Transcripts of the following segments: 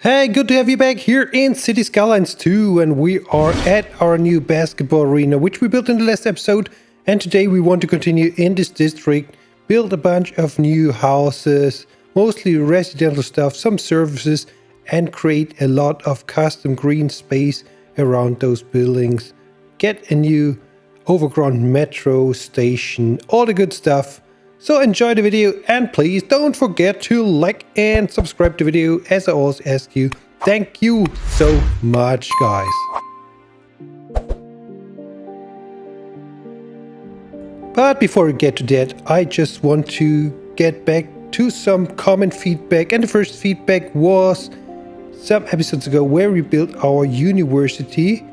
Hey, good to have you back here in City Skylines 2, and we are at our new basketball arena, which we built in the last episode. And today we want to continue in this district, build a bunch of new houses, mostly residential stuff, some services, and create a lot of custom green space around those buildings. Get a new overground metro station, all the good stuff. So enjoy the video, and please don't forget to like and subscribe to the video, as I always ask you. Thank you so much, guys. But before we get to that, I just want to get back to some comment feedback. And the first feedback was some episodes ago where we built our university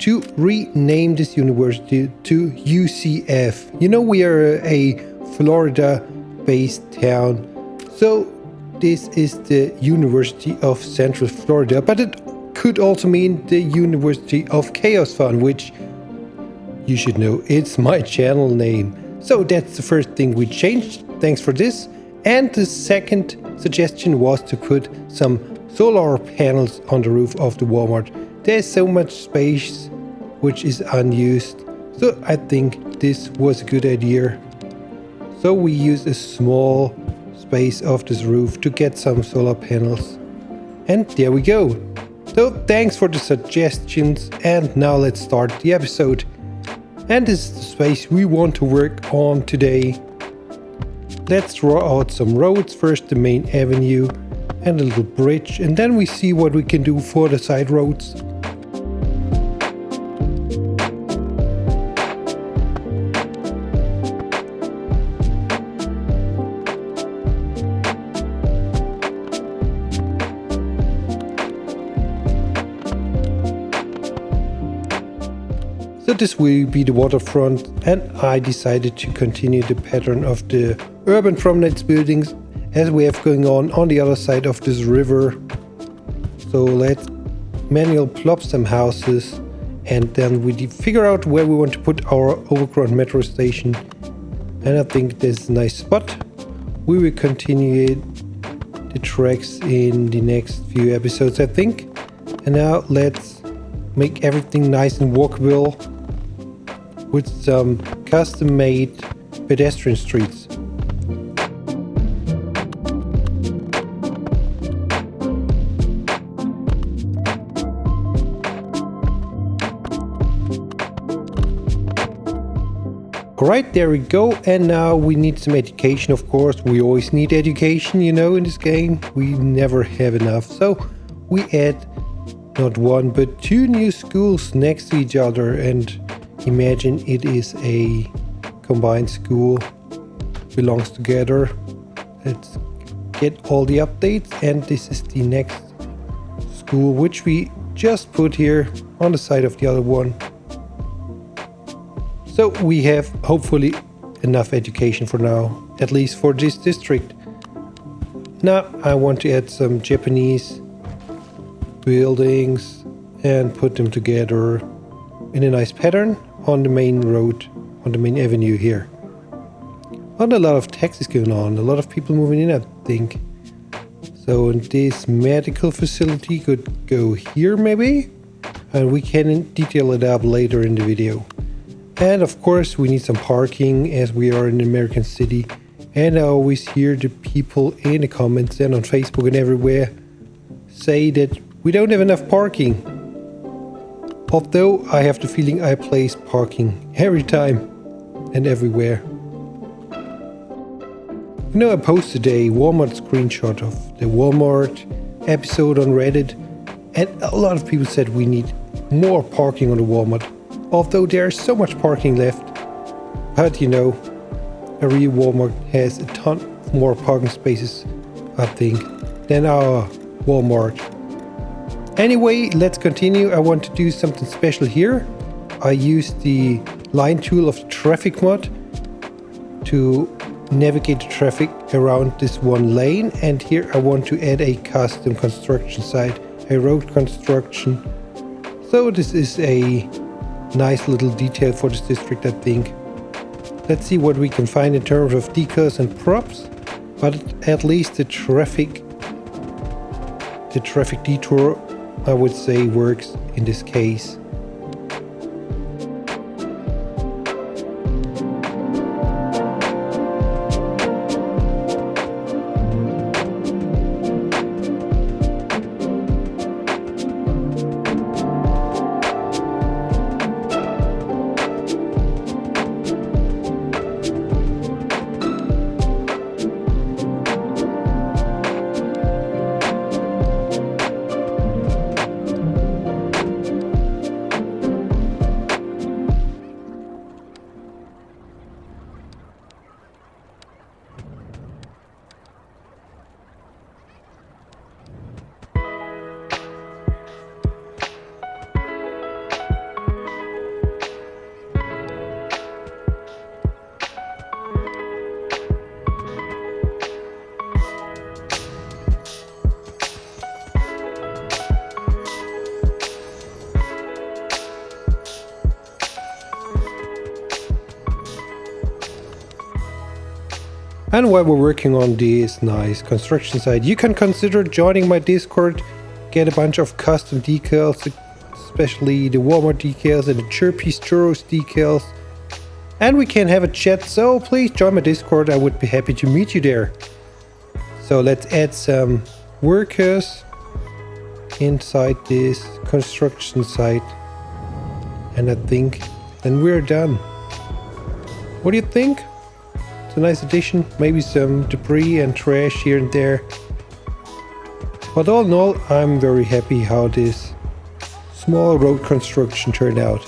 to rename this university to UCF. You know, we are a Florida-based town, so this is the University of Central Florida, but it could also mean the University of Chaos Fun, which you should know it's my channel name. So that's the first thing we changed. Thanks for this. And the second suggestion was to put some solar panels on the roof of the Walmart. There's so much space which is unused, so I think this was a good idea. So we used a small space of this roof to get some solar panels. And there we go. So thanks for the suggestions, and now let's start the episode. And this is the space we want to work on today. Let's draw out some roads. First the main avenue and a little bridge, and then we see what we can do for the side roads. So this will be the waterfront, and I decided to continue the pattern of the urban promenade buildings as we have going on the other side of this river. So let's manual plop some houses, and then we figure out where we want to put our overground metro station. And I think this is a nice spot. We will continue the tracks in the next few episodes, I think. And now let's make everything nice and walkable with some custom-made pedestrian streets. Alright, there we go. And now we need some education, of course. We always need education, you know, in this game. We never have enough. So we add not one, but two new schools next to each other, and imagine it is a combined school, belongs together. Let's get all the updates, and this is the next school, which we just put here on the side of the other one. So we have hopefully enough education for now, at least for this district. Now I want to add some Japanese buildings and put them together in a nice pattern on the main road, on the main avenue here. Not a lot of taxis going on, a lot of people moving in, I think. So this medical facility could go here maybe, and we can detail it up later in the video. And of course we need some parking as we are in an American city, and I always hear the people in the comments and on Facebook and everywhere say that we don't have enough parking. Although I have the feeling I place parking every time and everywhere. You know, I posted a Walmart screenshot of the Walmart episode on Reddit, and a lot of people said we need more parking on the Walmart. Although there's so much parking left. But you know, every Walmart has a ton more parking spaces, I think, than our Walmart. Anyway, let's continue. I want to do something special here. I used the line tool of the traffic mod to navigate the traffic around this one lane, and here I want to add a custom construction site, a road construction. So this is a nice little detail for this district, I think. Let's see what we can find in terms of decals and props, but at least the traffic the traffic detour, I would say, works in this case. And while we're working on this nice construction site, you can consider joining my Discord, get a bunch of custom decals, especially the Walmart decals and the Chirpy's Churros decals. And we can have a chat, so please join my Discord, I would be happy to meet you there. So let's add some workers inside this construction site. And I think then we're done. What do you think? It's a nice addition, maybe some debris and trash here and there. But all in all, I'm very happy how this small road construction turned out.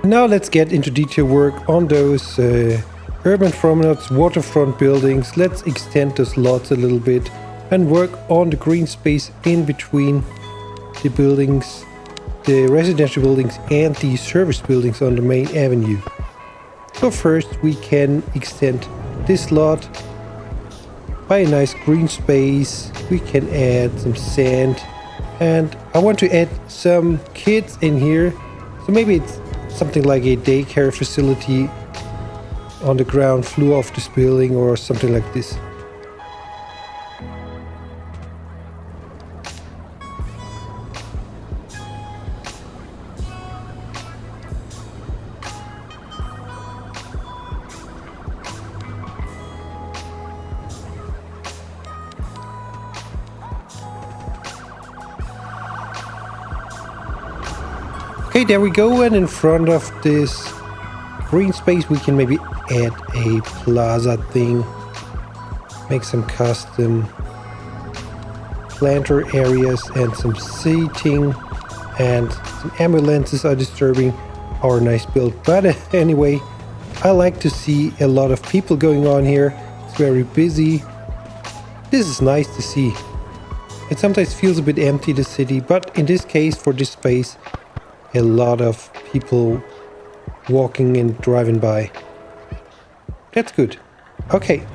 Now let's get into detail work on those urban promenades, waterfront buildings. Let's extend those lots a little bit and work on the green space in between the buildings, the residential buildings and the service buildings on the main avenue. So first we can extend this lot by a nice green space. We can add some sand, and I want to add some kids in here, so maybe it's something like a daycare facility on the ground floor of this building or something like this. Okay, there we go, and in front of this green space we can maybe add a plaza thing, make some custom planter areas and some seating, and some ambulances are disturbing our nice build. But anyway, I like to see a lot of people going on here. It's very busy. This is nice to see. It sometimes feels a bit empty, the city, but in this case, for this space, a lot of people walking and driving by. That's good. Okay.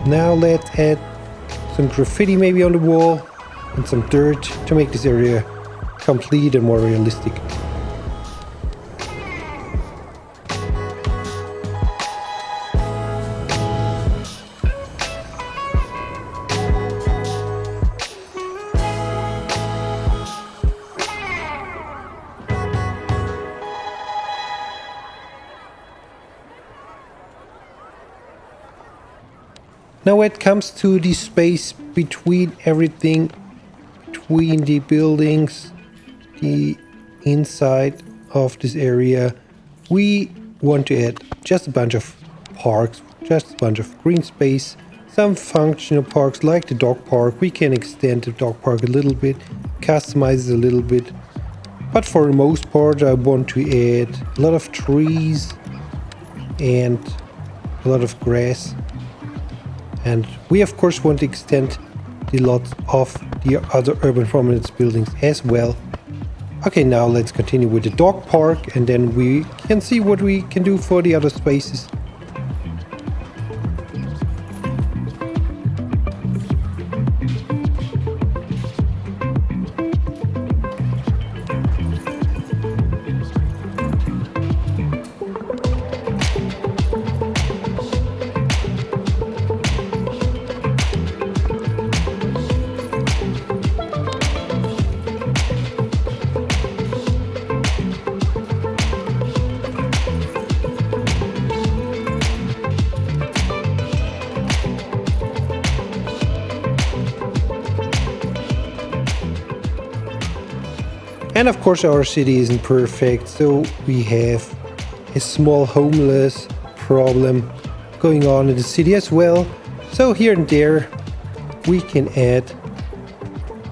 Now let's add some graffiti maybe on the wall and some dirt to make this area complete and more realistic. Now when it comes to the space between everything, between the buildings, the inside of this area, we want to add just a bunch of parks, just a bunch of green space, some functional parks like the dog park. We can extend the dog park a little bit, customize it a little bit, But for the most part, I want to add a lot of trees and a lot of grass. And we of course want to extend the lots of the other urban prominence buildings as well. Okay, now let's continue with the dog park, and then we can see what we can do for the other spaces. And of course our city isn't perfect, so we have a small homeless problem going on in the city as well. So here and there we can add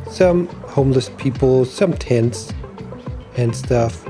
some homeless people, some tents and stuff.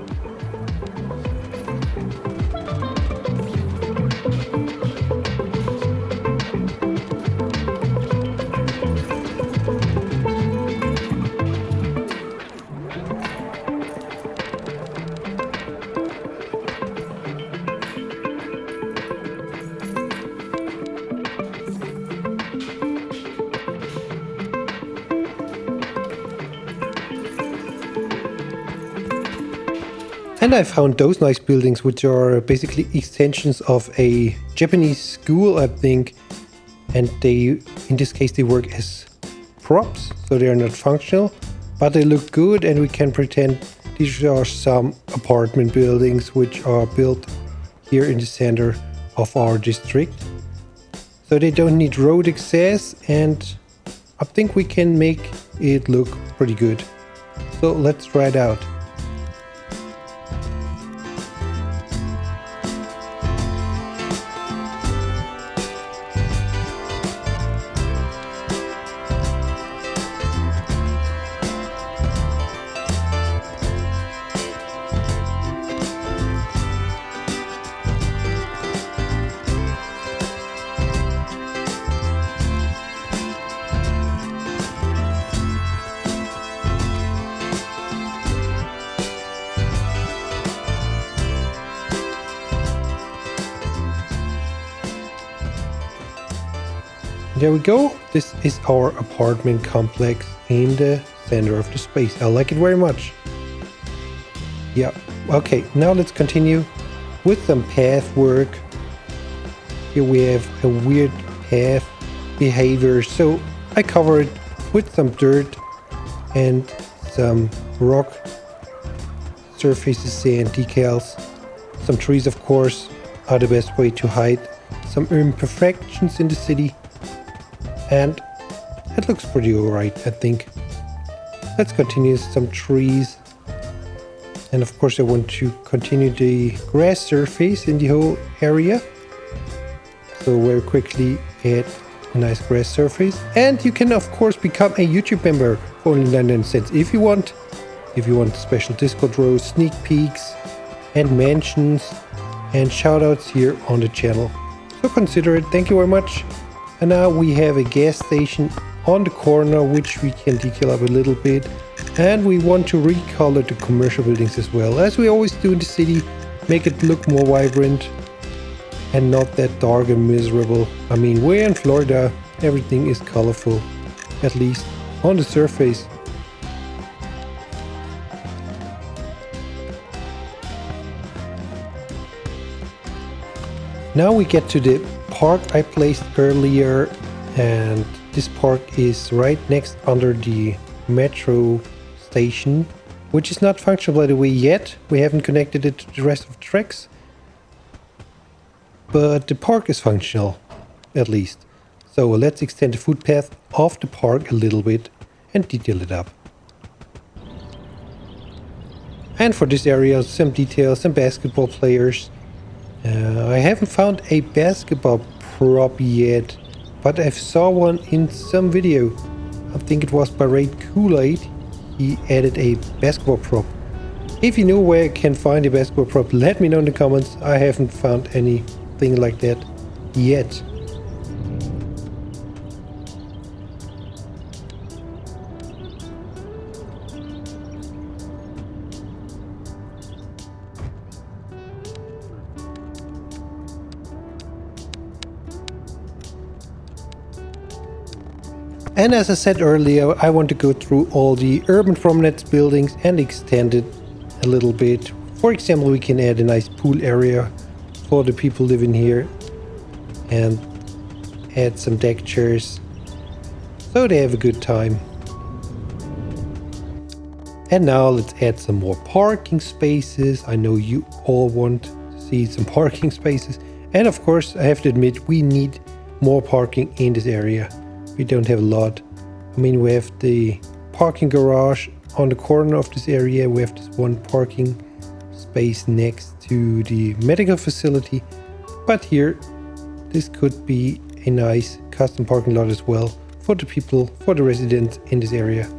And I found those nice buildings, which are basically extensions of a Japanese school, I think. And they, in this case, they work as props, so they are not functional, but they look good, and we can pretend these are some apartment buildings which are built here in the center of our district. So they don't need road access, and I think we can make it look pretty good. So let's try it out. There we go. This is our apartment complex in the center of the space. I like it very much. Yeah. Okay, now let's continue with some path work. Here we have a weird path behavior. So I cover it with some dirt and some rock surfaces and decals. Some trees, of course, are the best way to hide some imperfections in the city. And it looks pretty alright, I think. Let's continue some trees. And of course I want to continue the grass surface in the whole area. So very quickly add a nice grass surface. And you can of course become a YouTube member for only 99 cents if you want. If you want special Discord rows, sneak peeks and mentions and shoutouts here on the channel. So consider it. Thank you very much. And now we have a gas station on the corner, which we can detail up a little bit. And we want to recolor the commercial buildings as well, as we always do in the city. Make it look more vibrant and not that dark and miserable. I mean, we're in Florida, everything is colorful, at least on the surface. Now we get to the park I placed earlier, and this park is right next under the metro station, which is not functional by the way yet. We haven't connected it to the rest of the tracks, but the park is functional at least. So let's extend the footpath of the park a little bit and detail it up. And for this area, some details, some basketball players. I haven't found a basketball prop yet, but I saw one in some video. I think it was by Raid Kool-Aid. He added a basketball prop If you know where I can find a basketball prop, let me know in the comments. I haven't found anything like that yet. And as I said earlier, I want to go through all the urban promenade buildings and extend it a little bit. For example, we can add a nice pool area for the people living here and add some deck chairs so they have a good time. And now let's add some more parking spaces. I know you all want to see some parking spaces. And of course, I have to admit, we need more parking in this area. We don't have a lot. I mean, we have the parking garage on the corner of this area. We have this one parking space next to the medical facility. But here, this could be a nice custom parking lot as well for the people, for the residents in this area.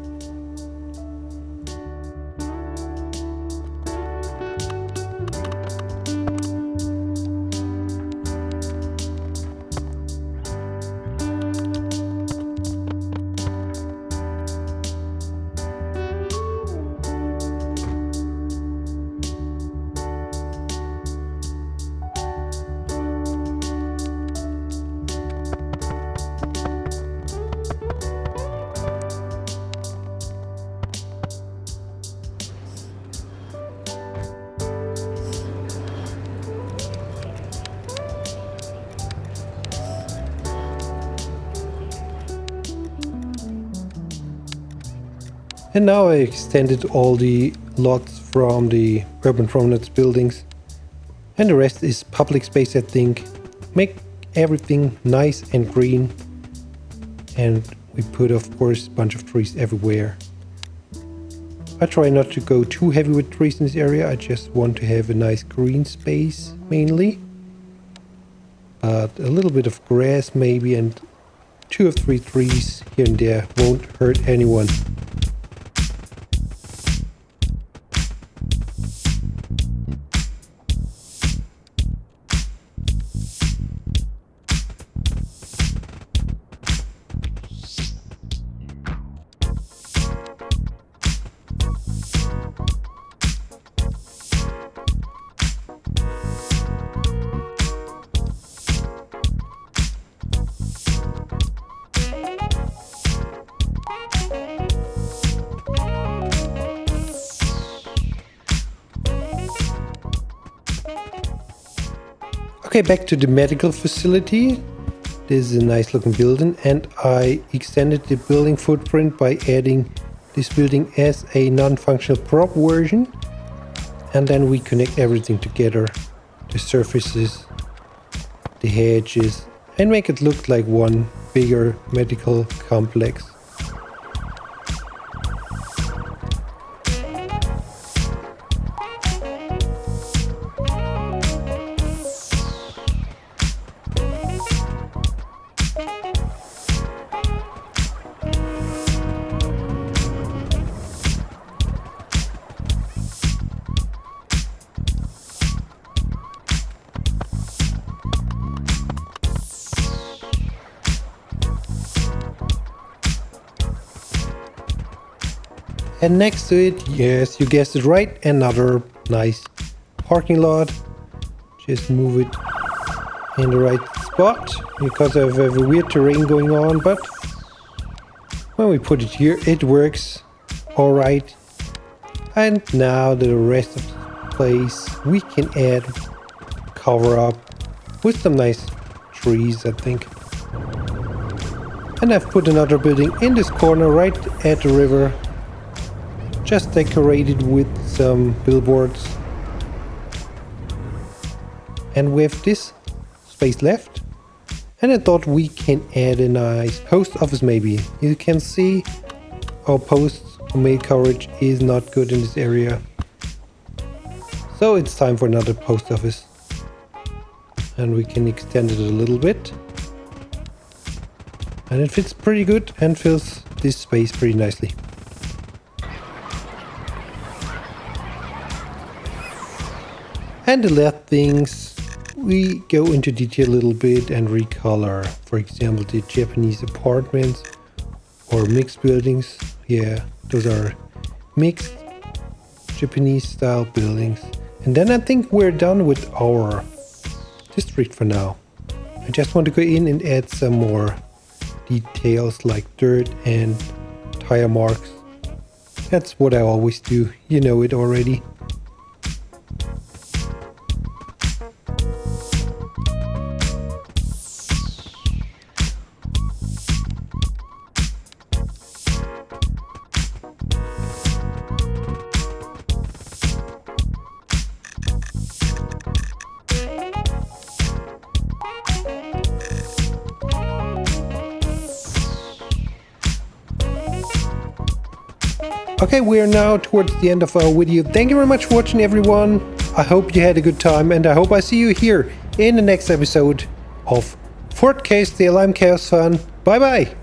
And now I extended all the lots from the urban promenade buildings, and the rest is public space, I think. Make everything nice and green, and we put, of course, a bunch of trees everywhere. I try not to go too heavy with trees in this area. I just want to have a nice green space mainly, but a little bit of grass maybe, and 2 or 3 trees here and there won't hurt anyone. Okay, back to the medical facility. This is a nice looking building, and I extended the building footprint by adding this building as a non-functional prop version. And then we connect everything together, the surfaces, the hedges, and make it look like one bigger medical complex. And next to it, yes, you guessed it right, another nice parking lot. Just move it in the right spot because I have a weird terrain going on, but when we put it here, it works all right. And now the rest of the place, we can add cover up with some nice trees, I think. And I've put another building in this corner right at the river, just decorated with some billboards. And we have this space left, and I thought we can add a nice post office maybe. You can see our post mail coverage is not good in this area, so it's time for another post office, and we can extend it a little bit, and it fits pretty good and fills this space pretty nicely. And the left things, we go into detail a little bit and recolor. For example, the Japanese apartments or mixed buildings. Yeah, those are mixed Japanese style buildings. And then I think we're done with our district for now. I just want to go in and add some more details like dirt and tire marks. That's what I always do. You know it already. Okay, we are now towards the end of our video. Thank you very much for watching, everyone. I hope you had a good time, and I hope I see you here in the next episode of Fort Chaosdale. I'm Chaos Fan. Bye bye.